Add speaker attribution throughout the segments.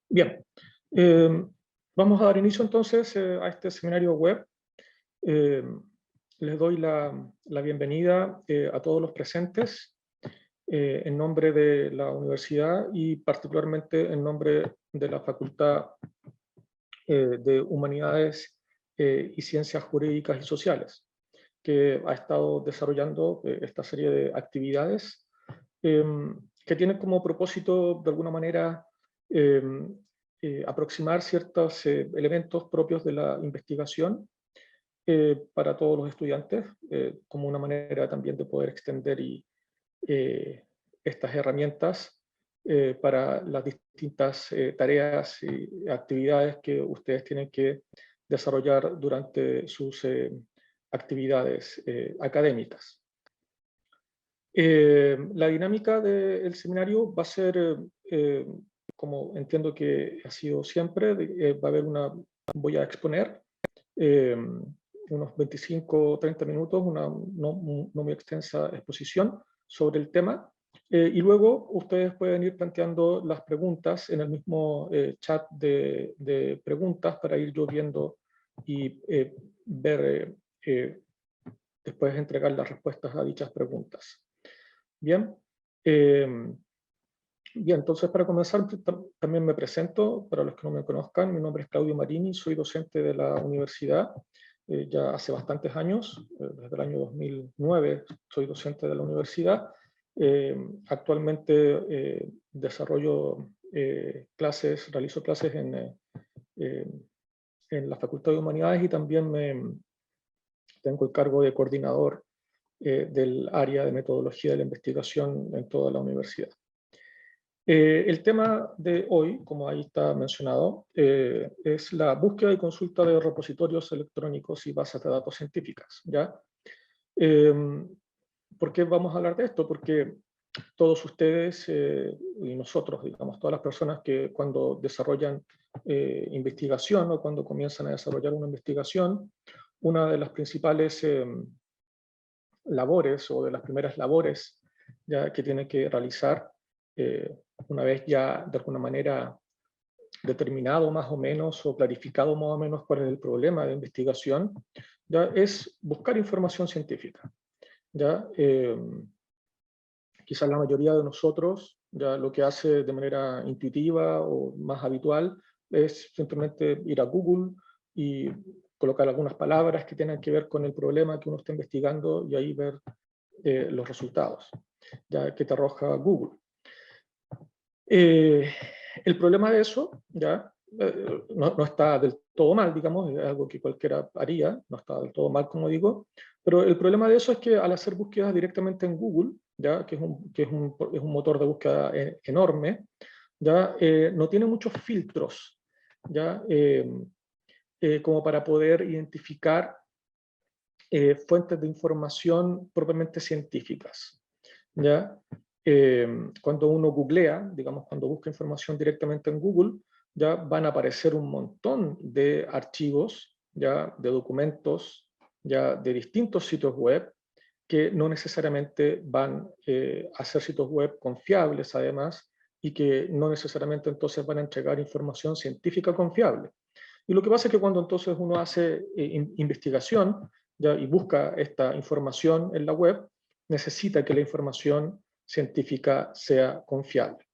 Speaker 1: Bien, eh, vamos a dar inicio entonces a este seminario web. Eh, Les doy la bienvenida a todos los presentes en nombre de la universidad y particularmente en nombre de la Facultad de Humanidades y Ciencias Jurídicas y Sociales, que ha estado desarrollando esta serie de actividades eh, que tienen como propósito, de alguna manera, eh, aproximar ciertos elementos propios de la investigación para todos los estudiantes, como una manera también de poder extender eh, estas herramientas para las distintas tareas y actividades que ustedes tienen que desarrollar durante sus actividades académicas. La dinámica del seminario va a ser, como entiendo que ha sido siempre, va a haber voy a exponer eh, unos 25 o 30 minutos, una no muy extensa exposición sobre el tema, y luego ustedes pueden ir planteando las preguntas en el mismo chat de preguntas para ir yo viendo y ver, después entregar las respuestas a dichas preguntas. Bien, bien, entonces para comenzar también me presento, para los que no me conozcan, mi nombre es Claudio Marini, soy docente de la universidad ya hace bastantes años, desde el año 2009 soy docente de la universidad. Actualmente desarrollo realizo clases en la Facultad de Humanidades y también tengo el cargo de coordinador del área de metodología de la investigación en toda la universidad. El tema de hoy, como ahí está mencionado, es la búsqueda y consulta de repositorios electrónicos y bases de datos científicas, ¿ya? ¿Por qué vamos a hablar de esto? Porque todos ustedes y nosotros, digamos, todas las personas que cuando desarrollan investigación o cuando comienzan a desarrollar una investigación, una de las principales labores o de las primeras labores ya que tienen que realizar una vez ya de alguna manera determinado más o menos o clarificado más o menos cuál es el problema de investigación, ya es buscar información científica. Ya, quizás la mayoría de nosotros ya lo que hace de manera intuitiva o más habitual es simplemente ir a Google y colocar algunas palabras que tengan que ver con el problema que uno está investigando y ahí ver los resultados ya que te arroja Google. El problema de eso ya no está del todo mal, digamos, es algo que cualquiera haría, no está del todo mal, como digo, pero el problema de eso es que al hacer búsquedas directamente en Google, ya que es un motor de búsqueda enorme, ya no tiene muchos filtros, ya como para poder identificar fuentes de información propiamente científicas. ¿Ya? Cuando uno googlea, digamos, cuando busca información directamente en Google, ya van a aparecer un montón de archivos, ya de documentos, ya de distintos sitios web, que no necesariamente van a ser sitios web confiables, además, y que no necesariamente entonces van a entregar información científica confiable. Y lo que pasa es que cuando entonces uno hace investigación ya, y busca esta información en la web, necesita que la información científica sea confiable.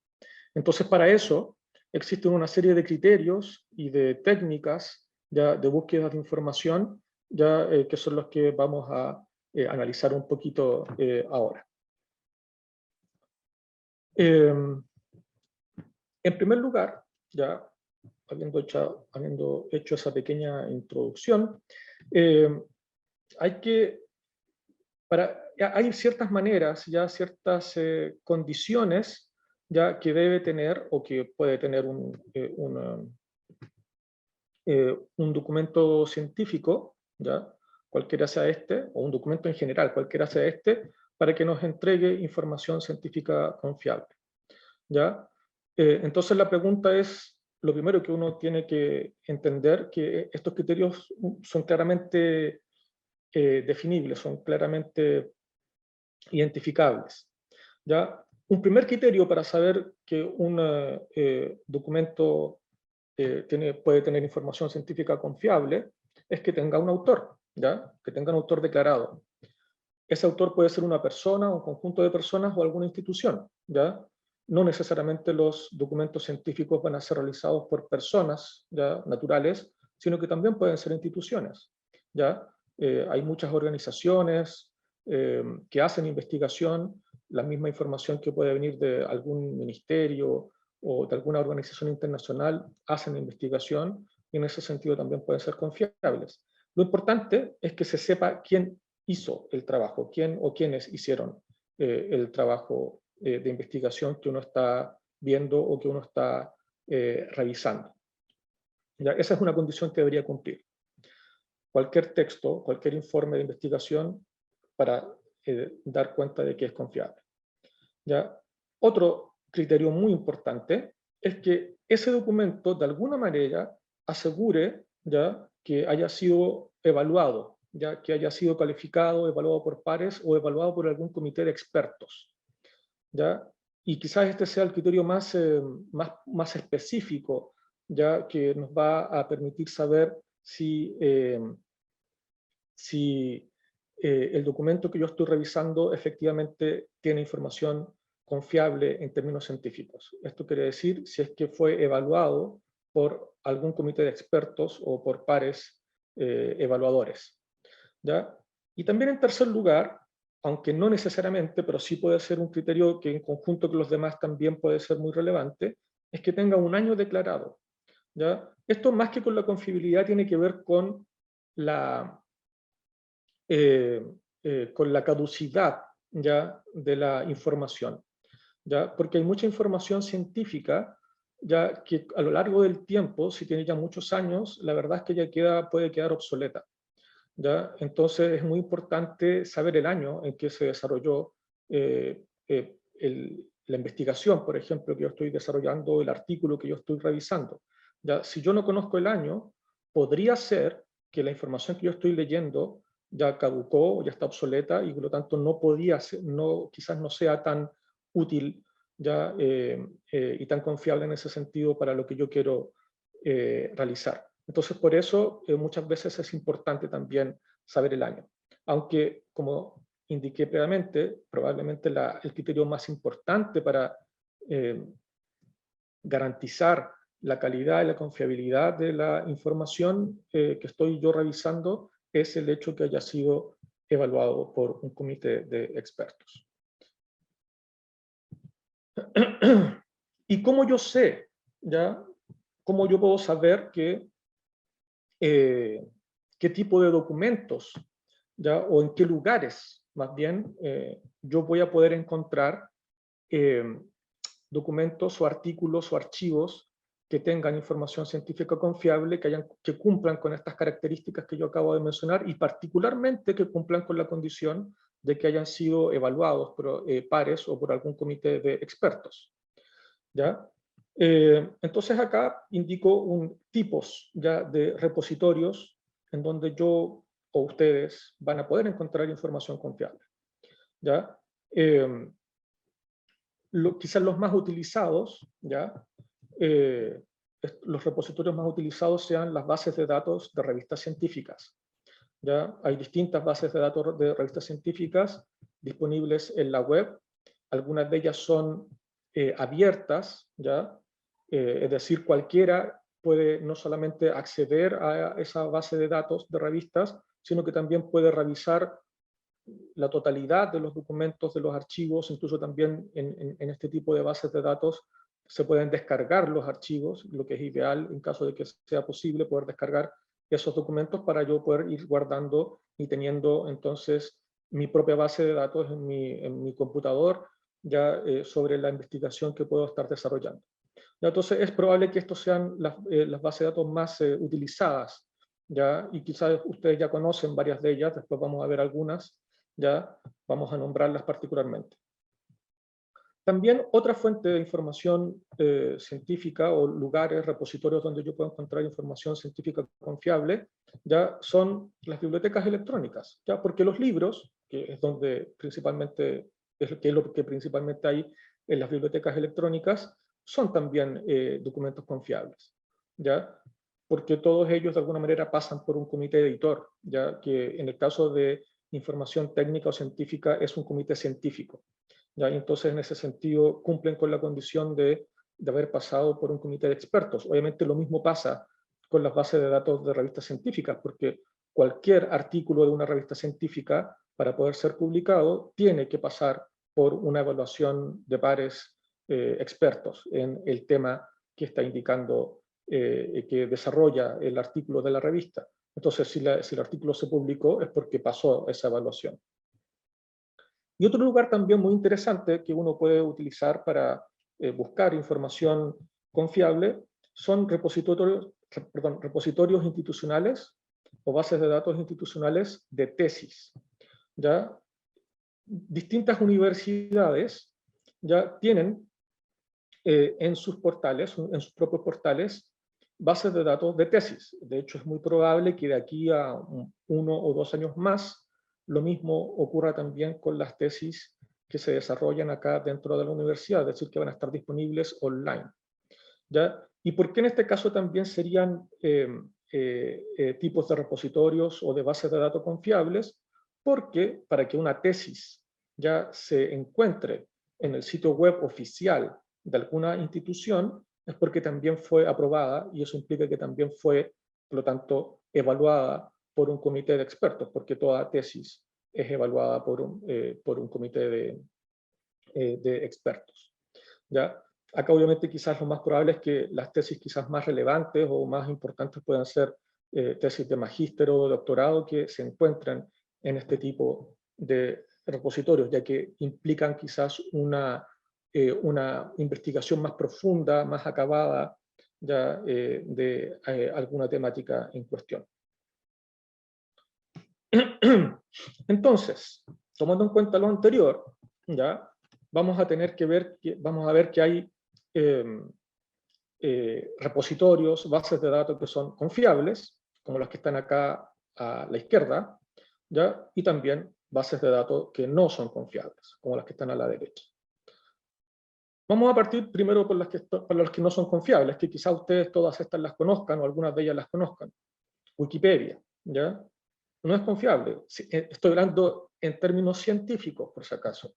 Speaker 1: Entonces, para eso existen una serie de criterios y de técnicas ya, de búsqueda de información ya, que son los que vamos a analizar un poquito ahora. En primer lugar, ya habiendo hecho esa pequeña introducción, hay ciertas maneras, ya ciertas condiciones ya que debe tener o que puede tener un documento científico, ya, cualquiera sea este, o un documento en general, cualquiera sea este, para que nos entregue información científica confiable. ¿Ya? Entonces la pregunta es, lo primero que uno tiene que entender, que estos criterios son claramente definibles, son claramente identificables. ¿Ya? Un primer criterio para saber que un documento puede tener información científica confiable es que tenga un autor, ¿ya? Que tenga un autor declarado. Ese autor puede ser una persona, un conjunto de personas o alguna institución, ¿ya? No necesariamente los documentos científicos van a ser realizados por personas, ¿ya? Naturales, sino que también pueden ser instituciones, ¿ya? Hay muchas organizaciones que hacen investigación, la misma información que puede venir de algún ministerio o de alguna organización internacional hacen investigación y en ese sentido también pueden ser confiables. Lo importante es que se sepa quién hizo el trabajo, quién o quiénes hicieron el trabajo de investigación que uno está viendo o que uno está revisando. ¿Ya? Esa es una condición que debería cumplir cualquier texto, cualquier informe de investigación para dar cuenta de que es confiable. ¿Ya? Otro criterio muy importante es que ese documento de alguna manera asegure, ¿ya?, que haya sido evaluado, ya que haya sido calificado, evaluado por pares o evaluado por algún comité de expertos, ¿ya? Y quizás este sea el criterio más específico, ya que nos va a permitir saber si el documento que yo estoy revisando efectivamente tiene información confiable en términos científicos. Esto quiere decir si es que fue evaluado por algún comité de expertos o por pares evaluadores, ¿ya? Y también en tercer lugar, aunque no necesariamente, pero sí puede ser un criterio que en conjunto con los demás también puede ser muy relevante, es que tenga un año declarado, ¿ya? Esto más que con la confiabilidad tiene que ver con la caducidad, ¿ya?, de la información, ¿ya? Porque hay mucha información científica ya que a lo largo del tiempo, si tiene ya muchos años, la verdad es que ya puede quedar obsoleta, ¿ya? Entonces es muy importante saber el año en que se desarrolló la investigación, por ejemplo, que yo estoy desarrollando, el artículo que yo estoy revisando, ¿ya? Si yo no conozco el año, podría ser que la información que yo estoy leyendo ya caducó, ya está obsoleta y por lo tanto no podía ser, quizás no sea tan útil ya, y tan confiable en ese sentido para lo que yo quiero realizar. Entonces, por eso muchas veces es importante también saber el año. Aunque, como indiqué previamente, probablemente el criterio más importante para garantizar la calidad y la confiabilidad de la información que estoy yo revisando es el hecho que haya sido evaluado por un comité de expertos. ¿Y cómo yo sé, ya? ¿Cómo yo puedo saber qué tipo de documentos, ya, o en qué lugares, más bien, yo voy a poder encontrar documentos o artículos o archivos que tengan información científica confiable, que cumplan con estas características que yo acabo de mencionar y particularmente que cumplan con la condición de que hayan sido evaluados por pares o por algún comité de expertos, ¿ya? Entonces acá indico tipos ya de repositorios en donde yo o ustedes van a poder encontrar información confiable, ¿ya? Quizás los más utilizados, ¿ya? Los repositorios más utilizados sean las bases de datos de revistas científicas, ¿ya? Hay distintas bases de datos de revistas científicas disponibles en la web. Algunas de ellas son abiertas, ¿ya? Es decir, cualquiera puede no solamente acceder a esa base de datos de revistas, sino que también puede revisar la totalidad de los documentos, de los archivos, incluso también en este tipo de bases de datos se pueden descargar los archivos, lo que es ideal en caso de que sea posible poder descargar esos documentos para yo poder ir guardando y teniendo entonces mi propia base de datos en mi computador ya sobre la investigación que puedo estar desarrollando. Entonces es probable que estos sean las bases de datos más utilizadas, ¿ya? Y quizás ustedes ya conocen varias de ellas, después vamos a ver algunas, ya vamos a nombrarlas particularmente. También otra fuente de información científica o lugares, repositorios donde yo puedo encontrar información científica confiable, ya son las bibliotecas electrónicas, ya porque los libros, que es donde principalmente es lo que principalmente hay en las bibliotecas electrónicas son también documentos confiables, ¿ya? Porque todos ellos de alguna manera pasan por un comité editor, ya que en el caso de información técnica o científica es un comité científico, ¿ya? Y entonces en ese sentido cumplen con la condición de haber pasado por un comité de expertos. Obviamente lo mismo pasa con las bases de datos de revistas científicas, porque cualquier artículo de una revista científica, para poder ser publicado, tiene que pasar por una evaluación de pares expertos en el tema que está indicando, que desarrolla el artículo de la revista. Entonces, si el artículo se publicó, es porque pasó esa evaluación. Y otro lugar también muy interesante que uno puede utilizar para buscar información confiable son repositorios institucionales o bases de datos institucionales de tesis. ¿Ya? Distintas universidades ya tienen en sus portales, en sus propios portales, bases de datos de tesis. De hecho, es muy probable que de aquí a 1 o 2 años más, lo mismo ocurra también con las tesis que se desarrollan acá dentro de la universidad, es decir, que van a estar disponibles online. ¿Ya? ¿Y por qué en este caso también serían tipos de repositorios o de bases de datos confiables? Porque para que una tesis ya se encuentre en el sitio web oficial de alguna institución, es porque también fue aprobada, y eso implica que también fue, por lo tanto, evaluada por un comité de expertos, porque toda tesis es evaluada por un comité de expertos. ¿Ya? Acá obviamente quizás lo más probable es que las tesis quizás más relevantes o más importantes puedan ser tesis de magíster o de doctorado que se encuentran en este tipo de repositorios, ya que implican quizás una investigación más profunda, más acabada ya, de alguna temática en cuestión. Entonces, tomando en cuenta lo anterior, ¿ya? Vamos a ver que hay repositorios, bases de datos que son confiables, como las que están acá a la izquierda, ¿ya? Y también bases de datos que no son confiables, como las que están a la derecha. Vamos a partir primero por las que no son confiables, que quizá ustedes todas estas las conozcan o algunas de ellas las conozcan. Wikipedia, ¿ya? No es confiable. Estoy hablando en términos científicos, por si acaso.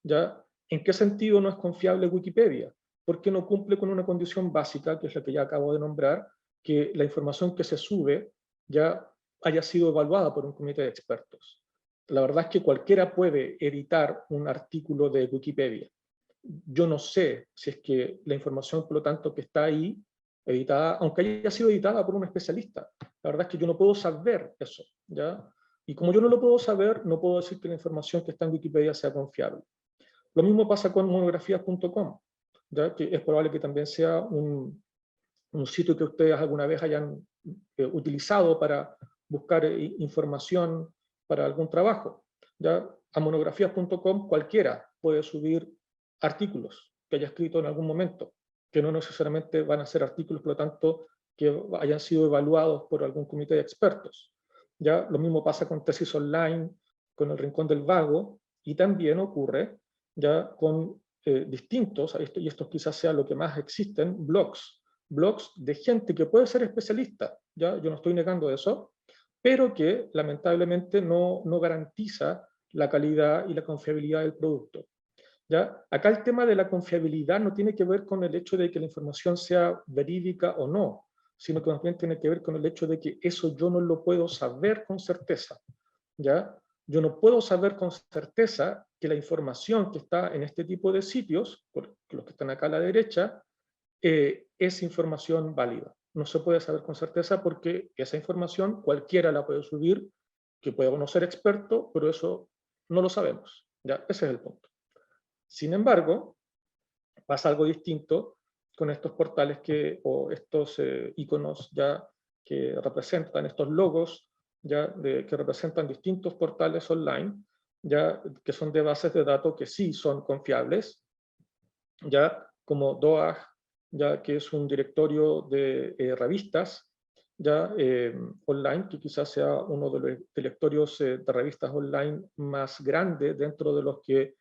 Speaker 1: ¿Ya? ¿En qué sentido no es confiable Wikipedia? Porque no cumple con una condición básica, que es la que ya acabo de nombrar, que la información que se sube ya haya sido evaluada por un comité de expertos. La verdad es que cualquiera puede editar un artículo de Wikipedia. Yo no sé si es que la información, por lo tanto, que está ahí, editada, aunque haya sido editada por un especialista. La verdad es que yo no puedo saber eso, ¿ya? Y como yo no lo puedo saber, no puedo decir que la información que está en Wikipedia sea confiable. Lo mismo pasa con monografías.com, ¿ya? Que es probable que también sea un sitio que ustedes alguna vez hayan utilizado para buscar información para algún trabajo. ¿Ya? A monografías.com cualquiera puede subir artículos que haya escrito en algún momento, que no necesariamente van a ser artículos, por lo tanto, que hayan sido evaluados por algún comité de expertos. ¿Ya? Lo mismo pasa con tesis online, con el Rincón del Vago, y también ocurre ya con distintos, y estos quizás sea lo que más existen, blogs de gente que puede ser especialista, ¿ya? Yo no estoy negando eso, pero que lamentablemente no garantiza la calidad y la confiabilidad del producto. ¿Ya? Acá el tema de la confiabilidad no tiene que ver con el hecho de que la información sea verídica o no, sino que más bien tiene que ver con el hecho de que eso yo no lo puedo saber con certeza. ¿Ya? Yo no puedo saber con certeza que la información que está en este tipo de sitios, los que están acá a la derecha, es información válida. No se puede saber con certeza porque esa información cualquiera la puede subir, que puede no ser experto, pero eso no lo sabemos. ¿Ya? Ese es el punto. Sin embargo, pasa algo distinto con estos portales o estos iconos ya que representan, estos logos ya que representan distintos portales online, ya que son de bases de datos que sí son confiables, ya como DOAG, ya que es un directorio de revistas ya online, que quizás sea uno de los directorios de revistas online más grande dentro de los que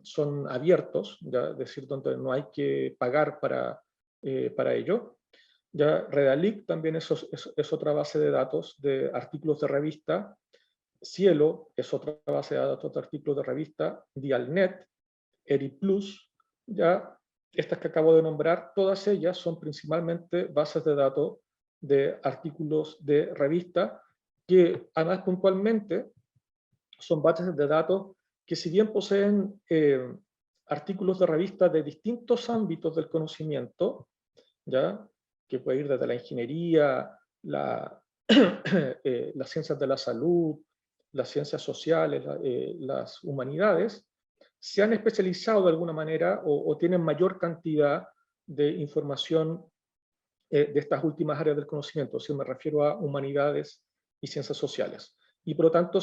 Speaker 1: son abiertos, ¿ya? Es decir, donde no hay que pagar para ello. Ya Redalic también es otra base de datos de artículos de revista. Cielo es otra base de datos de artículos de revista. Dialnet, ERIPlus, ya estas que acabo de nombrar, todas ellas son principalmente bases de datos de artículos de revista, que además puntualmente son bases de datos que, si bien poseen artículos de revista de distintos ámbitos del conocimiento, ¿ya? Que puede ir desde la ingeniería, las ciencias de la salud, las ciencias sociales, las humanidades, se han especializado de alguna manera o tienen mayor cantidad de información de estas últimas áreas del conocimiento, si me refiero a humanidades y ciencias sociales. Y por lo tanto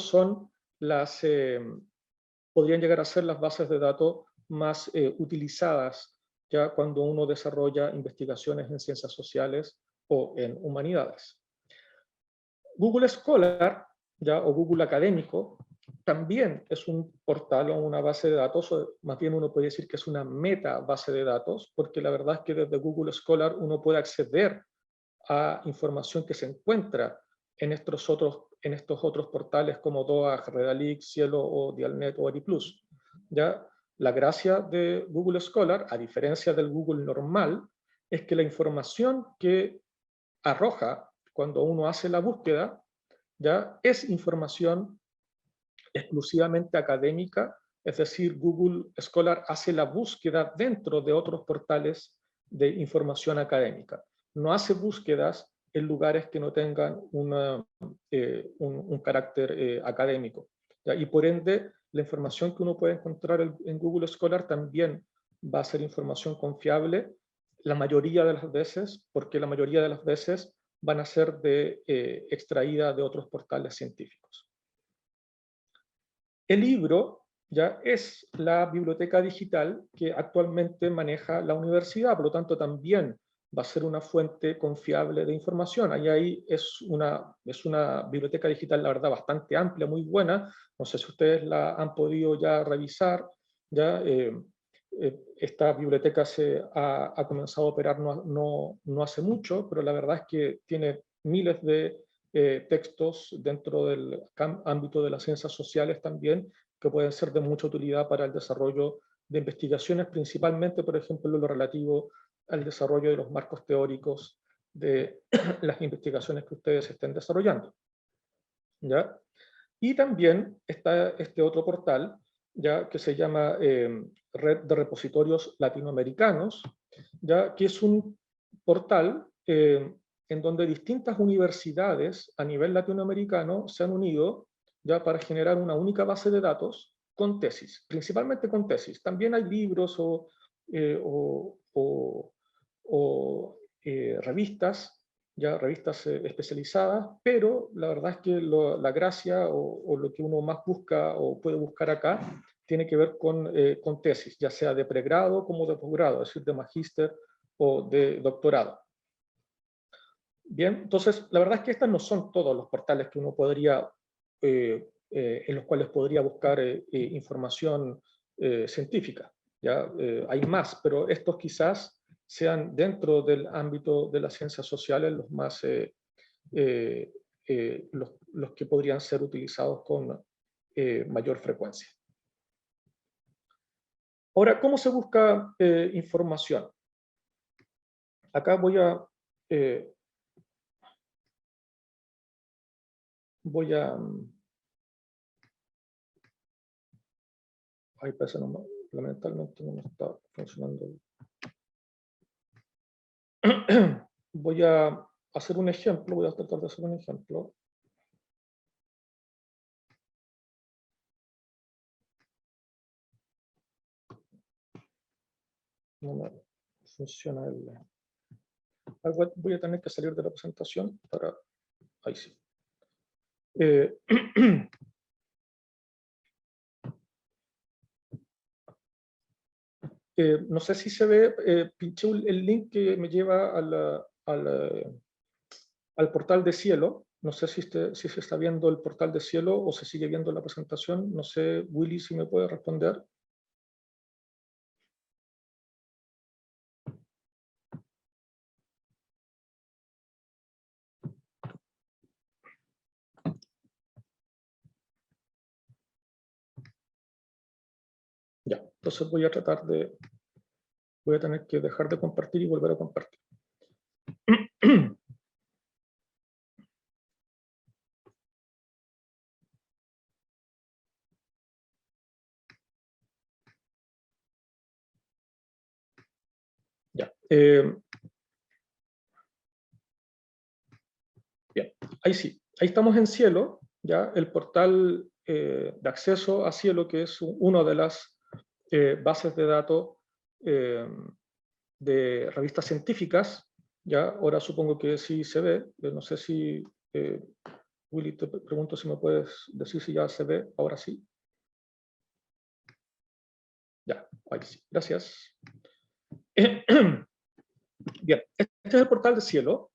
Speaker 1: podrían llegar a ser las bases de datos más utilizadas ya cuando uno desarrolla investigaciones en ciencias sociales o en humanidades. Google Scholar, ya, o Google Académico, también es un portal o una base de datos, o más bien uno puede decir que es una meta base de datos, porque la verdad es que desde Google Scholar uno puede acceder a información que se encuentra en estos otros portales como DOAJ, Redalic, Cielo o Dialnet o ERIPlus. ¿Ya? La gracia de Google Scholar, a diferencia del Google normal, es que la información que arroja cuando uno hace la búsqueda, ¿ya? Es información exclusivamente académica, es decir, Google Scholar hace la búsqueda dentro de otros portales de información académica. No hace búsquedas en lugares que no tengan un carácter académico. ¿Ya? Y por ende, la información que uno puede encontrar en Google Scholar también va a ser información confiable la mayoría de las veces, porque la mayoría de las veces van a ser extraída de otros portales científicos. El libro ya es la biblioteca digital que actualmente maneja la universidad, por lo tanto también va a ser una fuente confiable de información. Ahí es una biblioteca digital, la verdad, bastante amplia, muy buena. No sé si ustedes la han podido ya revisar. Ya, esta biblioteca ha comenzado a operar no hace mucho, pero la verdad es que tiene miles de textos dentro del ámbito de las ciencias sociales también, que pueden ser de mucha utilidad para el desarrollo de investigaciones, principalmente, por ejemplo, lo relativo al desarrollo de los marcos teóricos de las investigaciones que ustedes estén desarrollando. ¿Ya? Y también está este otro portal, ya, que se llama Red de Repositorios Latinoamericanos, ya, que es un portal en donde distintas universidades a nivel latinoamericano se han unido ya para generar una única base de datos con tesis, principalmente con tesis. También hay libros o revistas, ya revistas especializadas, pero la verdad es que la gracia o lo que uno más busca o puede buscar acá tiene que ver con tesis, ya sea de pregrado como de posgrado, es decir, de magíster o de doctorado. Bien, entonces la verdad es que estos no son todos los portales que uno podría, en los cuales podría buscar información científica. ¿Ya? Hay más, pero estos quizás sean dentro del ámbito de las ciencias sociales los más los que podrían ser utilizados con mayor frecuencia. Ahora, ¿cómo se busca información? Acá voy a ay, parece no, lamentablemente no me está funcionando. Voy a hacer un ejemplo, voy a tratar de hacer un ejemplo. No me funciona el... Voy a tener que salir de la presentación para... Ahí sí. No sé si se ve, pinché el link que me lleva al portal de Cielo. No sé si se está viendo el portal de Cielo o se sigue viendo la presentación. No sé, Willy, si me puede responder. Entonces voy a tener que dejar de compartir y volver a compartir. Ya. Bien, ahí sí. Ahí estamos en Cielo, ya el portal de acceso a Cielo, que es una de las bases de datos de revistas científicas. Ya, ahora supongo que sí se ve. No sé si, Willy, te pregunto si me puedes decir si ya se ve. Ahora sí. Ya, ahí sí. Gracias. Bien, este es el portal de Cielo,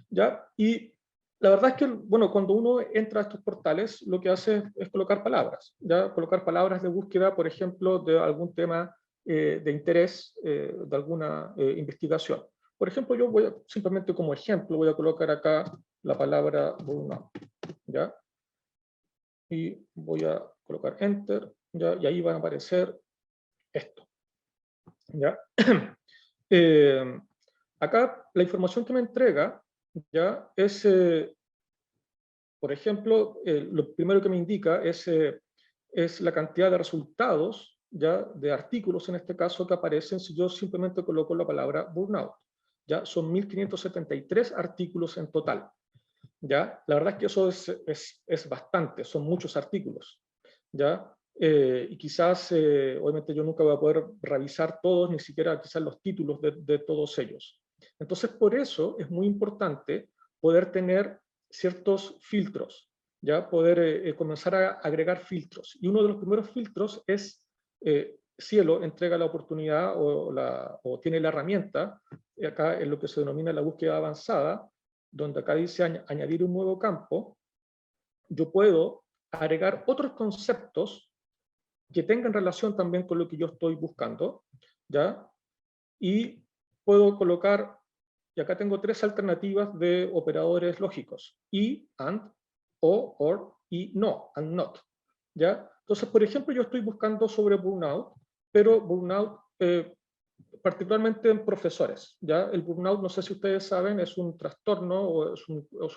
Speaker 1: ¿ya? Y la verdad es que, bueno, cuando uno entra a estos portales, lo que hace es colocar palabras, ¿ya? Colocar palabras de búsqueda, por ejemplo, de algún tema de interés, de alguna investigación. Por ejemplo, yo voy a, simplemente como ejemplo, voy a colocar acá la palabra burnout, ¿ya? Y voy a colocar Enter, ¿ya? Y ahí van a aparecer esto, ¿ya? Acá la información que me entrega ya es, por ejemplo, lo primero que me indica es la cantidad de resultados ya de artículos en este caso que aparecen si yo simplemente coloco la palabra burnout. Ya son 1573 artículos en total. Ya, la verdad es que eso es bastante, son muchos artículos. Ya, y quizás, obviamente yo nunca voy a poder revisar todos, ni siquiera quizás los títulos de todos ellos. Entonces, por eso es muy importante poder tener ciertos filtros, ya poder comenzar a agregar filtros. Y uno de los primeros filtros es, Cielo entrega la oportunidad o tiene la herramienta, acá en lo que se denomina la búsqueda avanzada, donde acá dice añadir un nuevo campo, yo puedo agregar otros conceptos que tengan relación también con lo que yo estoy buscando, ¿ya? Y puedo colocar, y acá tengo tres alternativas de operadores lógicos, y, and, o, or, y no, and not, ¿ya? Entonces, por ejemplo, yo estoy buscando sobre burnout, pero burnout particularmente en profesores, ¿ya? El burnout, no sé si ustedes saben, es un trastorno, o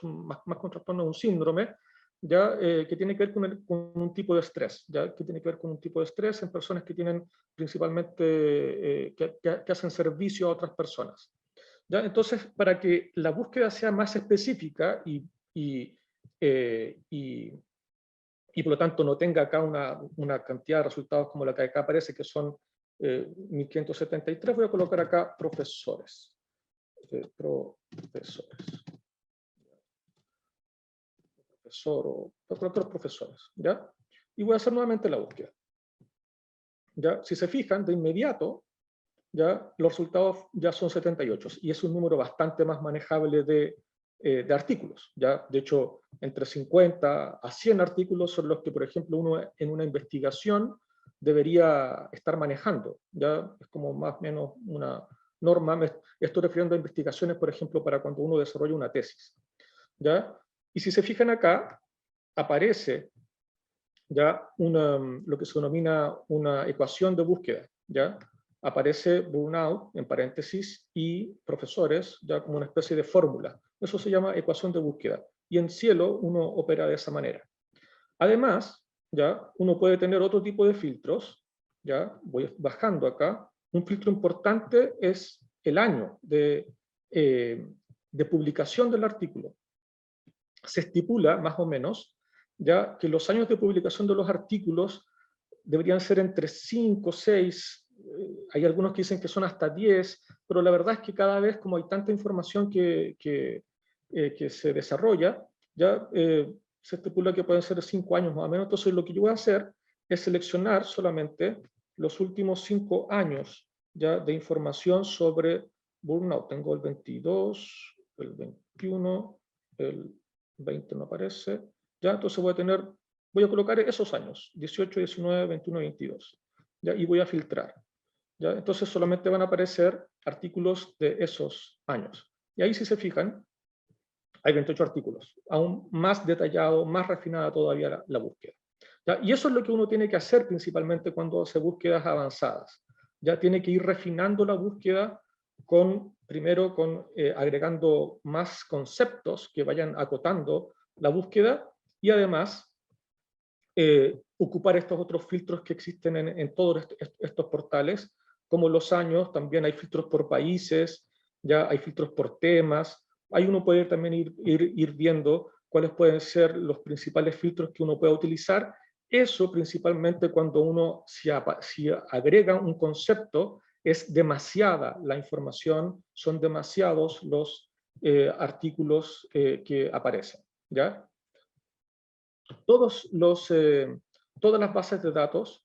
Speaker 1: más que un trastorno, es un síndrome, ¿ya? Que tiene que ver con un tipo de estrés, ¿ya? Que tiene que ver con un tipo de estrés en personas que tienen principalmente, que hacen servicio a otras personas, ¿ya? Entonces, para que la búsqueda sea más específica y por lo tanto no tenga acá una cantidad de resultados como la que acá aparece, que son 1573, voy a colocar acá profesores. Profesores. Profesor, o voy a colocar profesores, ¿ya? Y voy a hacer nuevamente la búsqueda. ¿Ya? Si se fijan, de inmediato, ya los resultados ya son 78, y es un número bastante más manejable de artículos. ¿Ya? De hecho, entre 50 a 100 artículos son los que, por ejemplo, uno en una investigación debería estar manejando. ¿Ya? Es como más o menos una norma. Me estoy refiriendo a investigaciones, por ejemplo, para cuando uno desarrolla una tesis. ¿Ya? Y si se fijan acá, aparece ya lo que se denomina una ecuación de búsqueda. ¿Ya? Aparece burnout, en paréntesis, y profesores, ya como una especie de fórmula. Eso se llama ecuación de búsqueda. Y en Cielo uno opera de esa manera. Además, ya uno puede tener otro tipo de filtros. Ya voy bajando acá. Un filtro importante es el año de publicación del artículo. Se estipula, más o menos, ya que los años de publicación de los artículos deberían ser entre 5, 6, hay algunos que dicen que son hasta 10, pero la verdad es que cada vez, como hay tanta información que se desarrolla, ya se estipula que pueden ser 5 años más o menos. Entonces lo que yo voy a hacer es seleccionar solamente los últimos 5 años ya de información sobre burnout. Tengo el 22, el 21, el 20 no aparece, ya, entonces voy a colocar esos años, 18, 19, 21, 22, ¿ya? Y voy a filtrar, ¿ya? Entonces solamente van a aparecer artículos de esos años. Y ahí, si se fijan, hay 28 artículos, aún más detallado, más refinada todavía la búsqueda. ¿ya? Y eso es lo que uno tiene que hacer principalmente cuando hace búsquedas avanzadas. Ya tiene que ir refinando la búsqueda primero agregando más conceptos que vayan acotando la búsqueda y además ocupar estos otros filtros que existen en todos estos portales, como los años, también hay filtros por países, ya hay filtros por temas, ahí uno puede también ir viendo cuáles pueden ser los principales filtros que uno pueda utilizar. Eso principalmente cuando uno, si agrega un concepto, es demasiada la información, son demasiados los artículos que aparecen, ¿ya? Todas las bases de datos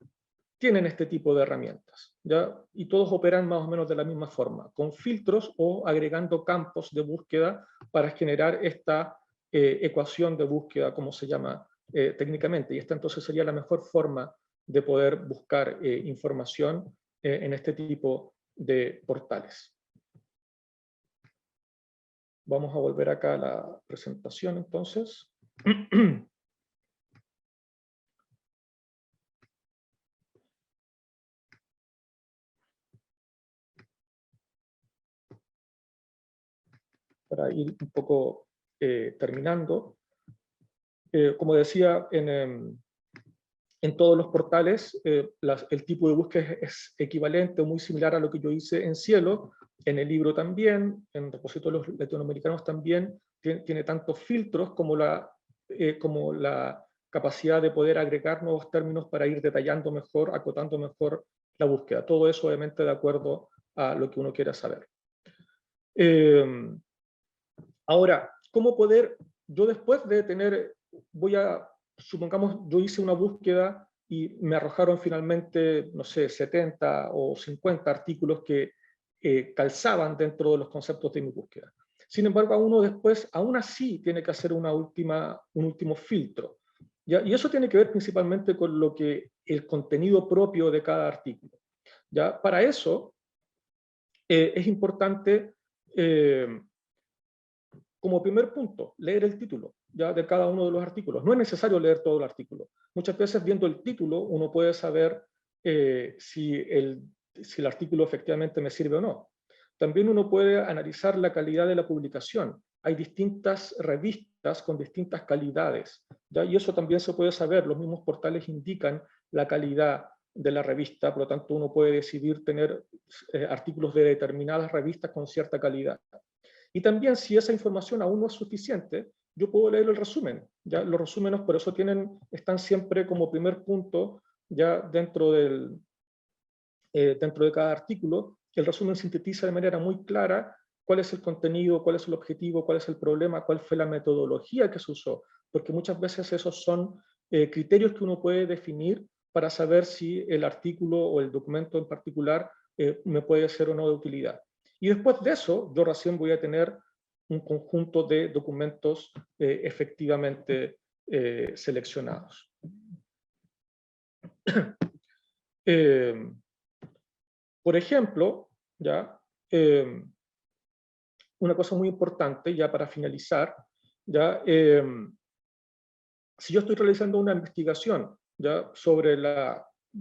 Speaker 1: tienen este tipo de herramientas, ¿ya? Y todos operan más o menos de la misma forma, con filtros o agregando campos de búsqueda para generar esta ecuación de búsqueda, como se llama técnicamente. Y esta entonces sería la mejor forma de poder buscar información en este tipo de portales. Vamos a volver acá a la presentación entonces. Para ir un poco terminando. Como decía, en todos los portales el tipo de búsqueda es equivalente o muy similar a lo que yo hice en Cielo, en el libro también, en repositorios latinoamericanos también, tiene tantos filtros como la capacidad de poder agregar nuevos términos para ir detallando mejor, acotando mejor la búsqueda. Todo eso obviamente de acuerdo a lo que uno quiera saber. Ahora, ¿cómo poder, yo después de tener, supongamos, yo hice una búsqueda y me arrojaron finalmente, no sé, 70 o 50 artículos que calzaban dentro de los conceptos de mi búsqueda. Sin embargo, uno después, aún así, tiene que hacer un último filtro. ¿Ya? Y eso tiene que ver principalmente con el contenido propio de cada artículo. ¿Ya? Para eso, es importante como primer punto, leer el título ya de cada uno de los artículos. No es necesario leer todo el artículo. Muchas veces viendo el título uno puede saber si el artículo efectivamente me sirve o no. También uno puede analizar la calidad de la publicación. Hay distintas revistas con distintas calidades, ¿ya? Y eso también se puede saber. Los mismos portales indican la calidad de la revista, por lo tanto uno puede decidir tener artículos de determinadas revistas con cierta calidad. Y también si esa información aún no es suficiente, yo puedo leer el resumen. ¿Ya? Los resúmenes por eso están siempre como primer punto ya dentro de cada artículo. El resumen sintetiza de manera muy clara cuál es el contenido, cuál es el objetivo, cuál es el problema, cuál fue la metodología que se usó, porque muchas veces esos son criterios que uno puede definir para saber si el artículo o el documento en particular me puede ser o no de utilidad. Y después de eso, yo recién voy a tener un conjunto de documentos efectivamente seleccionados. Por ejemplo, ¿ya? Una cosa muy importante, ya para finalizar, ¿ya? Si yo estoy realizando una investigación ¿ya?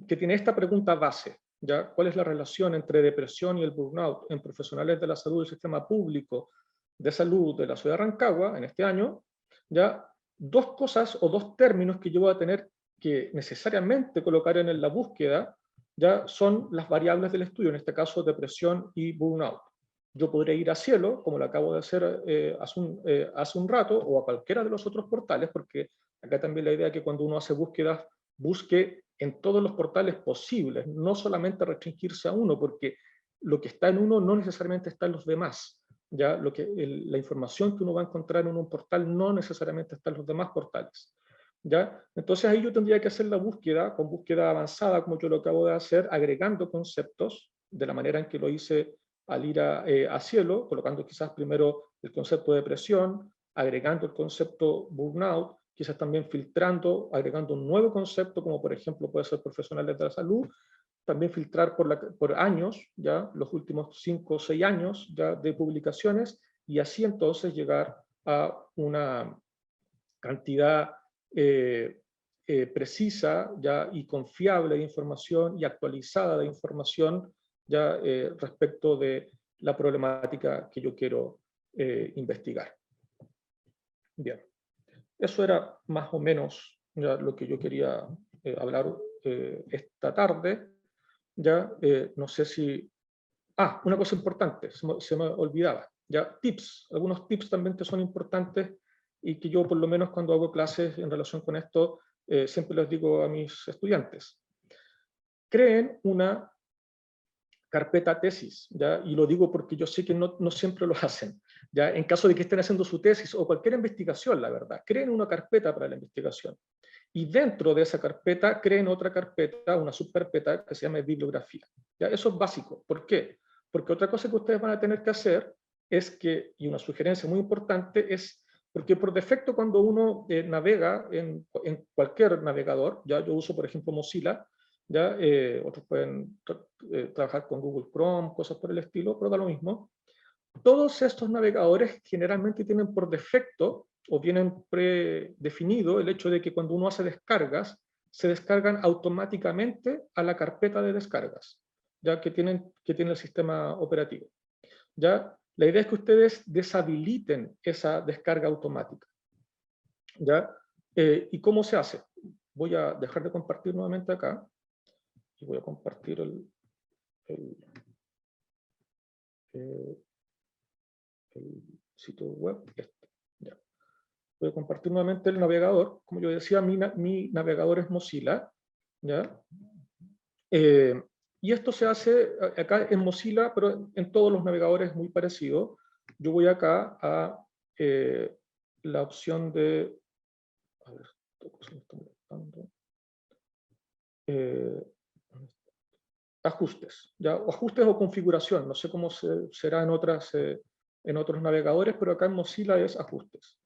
Speaker 1: Que tiene esta pregunta base, ¿ya? ¿Cuál es la relación entre depresión y el burnout en profesionales de la salud del sistema público de salud de la ciudad de Rancagua en este año? ¿Ya? Dos cosas o dos términos que yo voy a tener que necesariamente colocar en la búsqueda ya son las variables del estudio, en este caso depresión y burnout. Yo podré ir a Cielo, como lo acabo de hacer hace un rato, o a cualquiera de los otros portales, porque acá también la idea es que cuando uno hace búsquedas, busque en todos los portales posibles, no solamente restringirse a uno, porque lo que está en uno no necesariamente está en los demás. ¿Ya? La información que uno va a encontrar en un portal no necesariamente está en los demás portales. ¿Ya? Entonces ahí yo tendría que hacer la búsqueda, con búsqueda avanzada, como yo lo acabo de hacer, agregando conceptos, de la manera en que lo hice al ir a Cielo, colocando quizás primero el concepto de depresión, agregando el concepto burnout, quizás también filtrando, agregando un nuevo concepto, como por ejemplo puede ser profesionales de la salud, también filtrar por años, ya los últimos 5 o 6 años ya de publicaciones, y así entonces llegar a una cantidad precisa ya, y confiable de información y actualizada de información ya, respecto de la problemática que yo quiero investigar. Bien, eso era más o menos ya lo que yo quería hablar esta tarde. Ya, no sé si... Ah, una cosa importante, se me olvidaba. Ya, tips, algunos tips también que son importantes y que yo por lo menos cuando hago clases en relación con esto, siempre les digo a mis estudiantes. Creen una carpeta tesis, ¿ya? Y lo digo porque yo sé que no siempre lo hacen, ¿ya? En caso de que estén haciendo su tesis o cualquier investigación, la verdad, creen una carpeta para la investigación. Y dentro de esa carpeta creen otra carpeta, una subcarpeta que se llama bibliografía. ¿Ya? Eso es básico. ¿Por qué? Porque otra cosa que ustedes van a tener que hacer es que, y una sugerencia muy importante es, porque por defecto cuando uno navega en cualquier navegador, ya yo uso por ejemplo Mozilla, ya otros pueden trabajar con Google Chrome, cosas por el estilo, pero da lo mismo. Todos estos navegadores generalmente tienen por defecto o tienen predefinido el hecho de que cuando uno hace descargas, se descargan automáticamente a la carpeta de descargas, ya que tiene el sistema operativo. ¿Ya? La idea es que ustedes deshabiliten esa descarga automática. ¿Ya? ¿Y cómo se hace? Voy a dejar de compartir nuevamente acá y voy a compartir el sitio web. Ya. Voy a compartir nuevamente el navegador. Como yo decía, mi navegador es Mozilla. ¿Ya? Y esto se hace acá en Mozilla, pero en todos los navegadores es muy parecido. Yo voy acá a la opción de... A ver, se me está molestando. Ajustes, ¿ya? O ajustes o configuración, no sé cómo será en otros navegadores, pero acá en Mozilla es ajustes.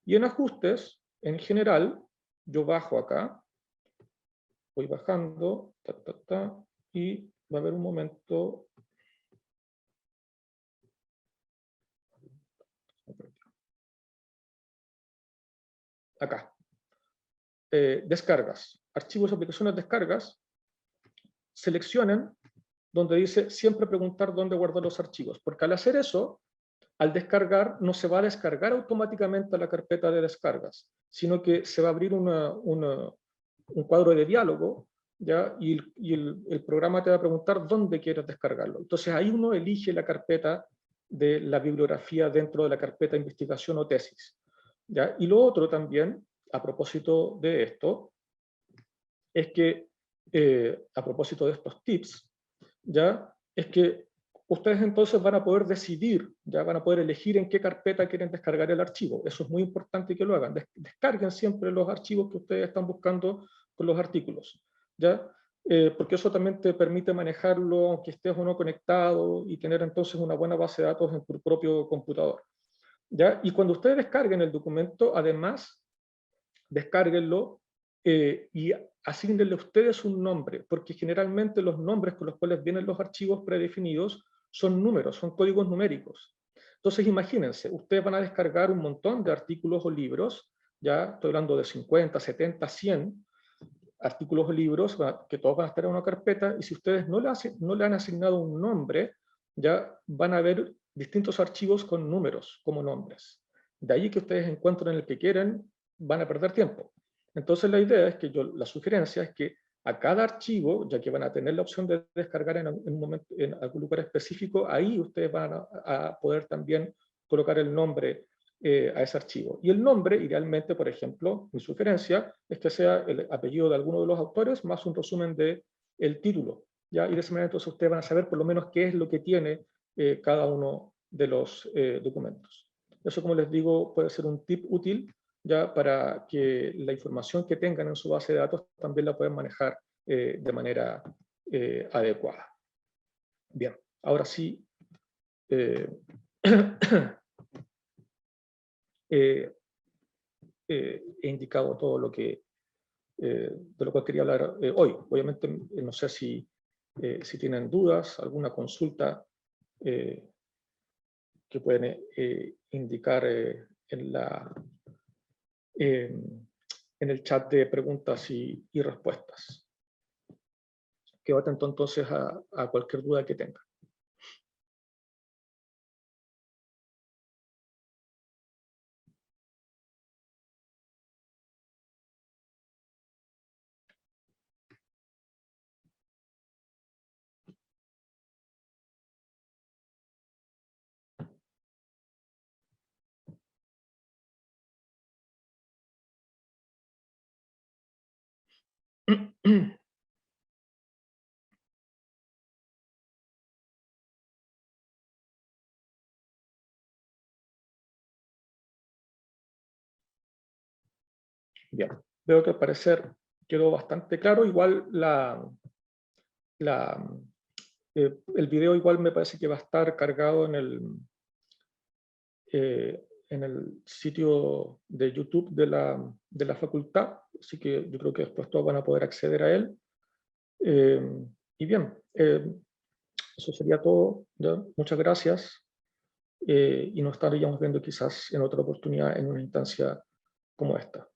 Speaker 1: Y en ajustes, en general, yo bajo acá, voy bajando, y va a haber un momento... Acá. Descargas, archivos, aplicaciones, descargas, seleccionen donde dice siempre preguntar dónde guardar los archivos, porque al hacer eso, al descargar, no se va a descargar automáticamente a la carpeta de descargas, sino que se va a abrir un cuadro de diálogo, ¿ya? Y el programa te va a preguntar dónde quieres descargarlo. Entonces ahí uno elige la carpeta de la bibliografía dentro de la carpeta de investigación o tesis, ¿ya? Y lo otro también, a propósito de esto, es que, a propósito de estos tips, ¿ya? Es que ustedes entonces van a poder decidir, ya van a poder elegir en qué carpeta quieren descargar el archivo. Eso es muy importante que lo hagan. Descarguen siempre los archivos que ustedes están buscando con los artículos, ¿ya? Porque eso también te permite manejarlo aunque estés o no conectado y tener entonces una buena base de datos en tu propio computador, ¿ya? Y cuando ustedes descarguen el documento, además, descárguenlo y asígnenle a ustedes un nombre, porque generalmente los nombres con los cuales vienen los archivos predefinidos son números, son códigos numéricos. Entonces imagínense, ustedes van a descargar un montón de artículos o libros, ya estoy hablando de 50, 70, 100 artículos o libros, que todos van a estar en una carpeta, y si ustedes no le han asignado un nombre, ya van a ver distintos archivos con números como nombres. De ahí que ustedes encuentren el que quieren, van a perder tiempo. Entonces la idea es que la sugerencia es que a cada archivo, ya que van a tener la opción de descargar en un momento, en algún lugar específico, ahí ustedes van a poder también colocar el nombre a ese archivo. Y el nombre, idealmente, por ejemplo, mi sugerencia es que sea el apellido de alguno de los autores más un resumen del título, ¿ya? Y de esa manera entonces ustedes van a saber por lo menos qué es lo que tiene cada uno de los documentos. Eso, como les digo, puede ser un tip útil, ya, para que la información que tengan en su base de datos también la puedan manejar de manera adecuada. Bien, ahora sí, he indicado todo lo que, de lo cual quería hablar hoy. Obviamente, no sé si tienen dudas, alguna consulta que pueden indicar en en el chat de preguntas y respuestas. Quedo atento entonces a cualquier duda que tenga. Bien, veo que al parecer quedó bastante claro. Igual el video igual me parece que va a estar cargado en el sitio de YouTube de la facultad, así que yo creo que después todos van a poder acceder a él. Y bien, eso sería todo. ¿Ya? Muchas gracias y nos estaríamos viendo quizás en otra oportunidad en una instancia como esta.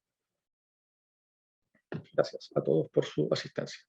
Speaker 1: Gracias a todos por su asistencia.